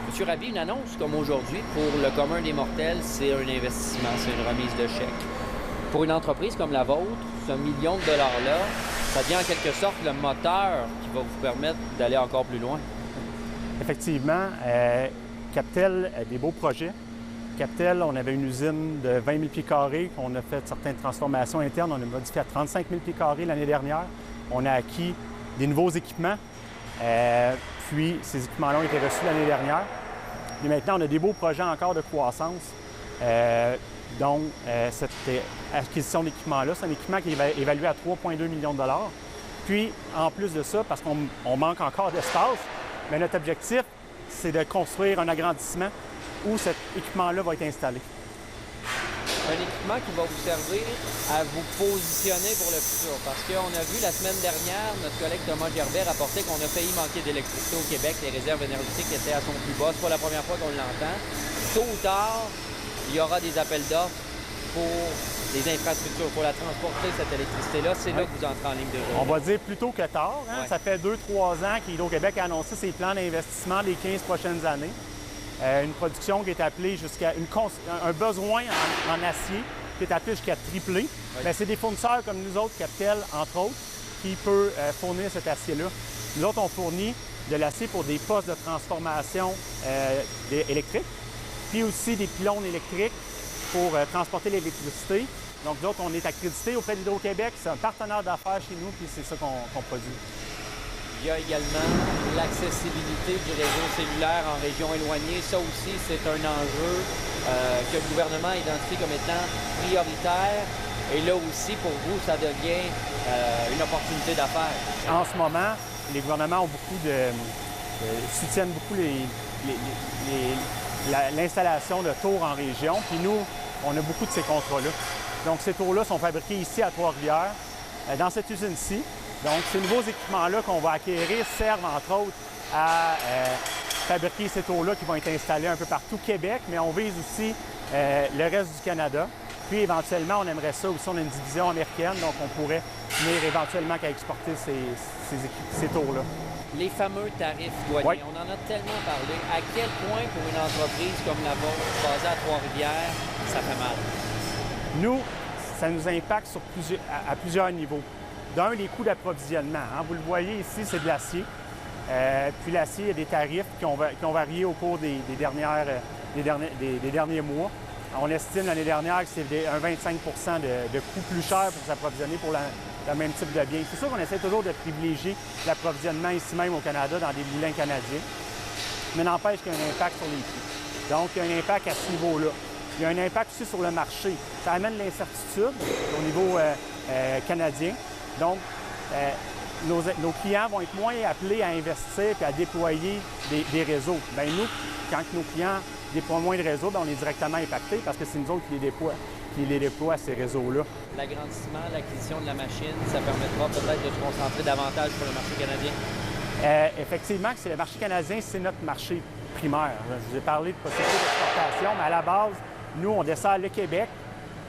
Monsieur Raby, une annonce comme aujourd'hui, pour le commun des mortels, c'est un investissement, c'est une remise de chèque. Pour une entreprise comme la vôtre, ce $1 million là, ça devient en quelque sorte le moteur qui va vous permettre d'aller encore plus loin. Effectivement, Captel a des beaux projets. Captel, on avait une usine de 20 000 pieds carrés. On a fait certaines transformations internes. On a modifié à 35 000 pieds carrés l'année dernière. On a acquis des nouveaux équipements. Puis, ces équipements-là ont été reçus l'année dernière. Et maintenant, on a des beaux projets encore de croissance. Donc, cette acquisition d'équipement-là, c'est un équipement qui est évalué à 3,2 millions de dollars. Puis, en plus de ça, parce qu'on manque encore d'espace, mais notre objectif, c'est de construire un agrandissement où cet équipement-là va être installé. Un équipement qui va vous servir à vous positionner pour le futur. Parce qu'on a vu la semaine dernière, notre collègue Thomas Gerbet rapportait qu'on a failli manquer d'électricité au Québec. Les réserves énergétiques étaient à son plus bas. C'est pas la première fois qu'on l'entend. Tôt ou tard, il y aura des appels d'offres pour les infrastructures, pour la transporter, cette électricité-là. C'est là que vous entrez en ligne de jeu. On va dire plutôt que tard. Ouais. Ça fait 2-3 ans qu'Hydro-Québec a annoncé ses plans d'investissement des 15 prochaines années. Une production qui est appelée jusqu'à un besoin en acier qui est appelé jusqu'à tripler. Oui. C'est des fournisseurs comme nous autres, Captel, entre autres, qui peut fournir cet acier-là. Nous autres, on fournit de l'acier pour des postes de transformation électrique, puis aussi des pylônes électriques pour transporter l'électricité. Donc, nous autres, on est accrédité auprès d'Hydro-Québec. C'est un partenaire d'affaires chez nous, puis c'est ça qu'on produit. Il y a également l'accessibilité du réseau cellulaire en région éloignée. Ça aussi, c'est un enjeu que le gouvernement identifie comme étant prioritaire. Et là aussi, pour vous, ça devient une opportunité d'affaires. En ce moment, les gouvernements ont soutiennent beaucoup l'installation de tours en région. Puis nous, on a beaucoup de ces contrats-là. Donc, ces tours-là sont fabriqués ici à Trois-Rivières, dans cette usine-ci. Donc, ces nouveaux équipements-là qu'on va acquérir servent, entre autres, à fabriquer ces tours-là qui vont être installés un peu partout au Québec, mais on vise aussi le reste du Canada. Puis, éventuellement, on aimerait ça aussi, on a une division américaine, donc on pourrait venir éventuellement qu'à exporter ces tours-là. Les fameux tarifs douaniers, Oui. on en a tellement parlé. À quel point, pour une entreprise comme la vôtre, basée à Trois-Rivières, ça fait mal? Nous, ça nous impacte à plusieurs niveaux. D'un, les coûts d'approvisionnement. Vous le voyez ici, c'est de l'acier. Puis l'acier, il y a des tarifs qui ont varié au cours des derniers mois. On estime l'année dernière que c'est un 25 de coût plus cher pour s'approvisionner pour le même type de bien. C'est sûr qu'on essaie toujours de privilégier l'approvisionnement ici même au Canada dans des moulins canadiens, mais n'empêche qu'il y a un impact sur les prix. Donc, il y a un impact à ce niveau-là. Il y a un impact aussi sur le marché. Ça amène l'incertitude au niveau canadien. Donc, nos clients vont être moins appelés à investir et à déployer des réseaux. Bien, nous, quand nos clients déploient moins de réseaux, bien, on est directement impactés parce que c'est nous autres qui les déploient ces réseaux-là. L'agrandissement, l'acquisition de la machine, ça permettra peut-être de se concentrer davantage sur le marché canadien? Effectivement, c'est le marché canadien, c'est notre marché primaire. Je vous ai parlé de possibilités d'exportation, mais à la base, nous, on dessert le Québec,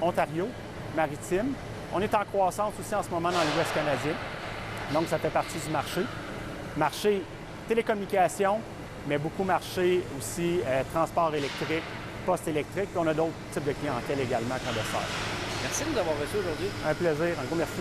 Ontario, Maritime. On est en croissance aussi en ce moment dans l'Ouest canadien. Donc, ça fait partie du marché. Marché télécommunications, mais beaucoup marché aussi transport électrique, poste électrique. Puis on a d'autres types de clientèle également qu'on dessert. Merci de nous avoir reçus aujourd'hui. Un plaisir. Un gros merci.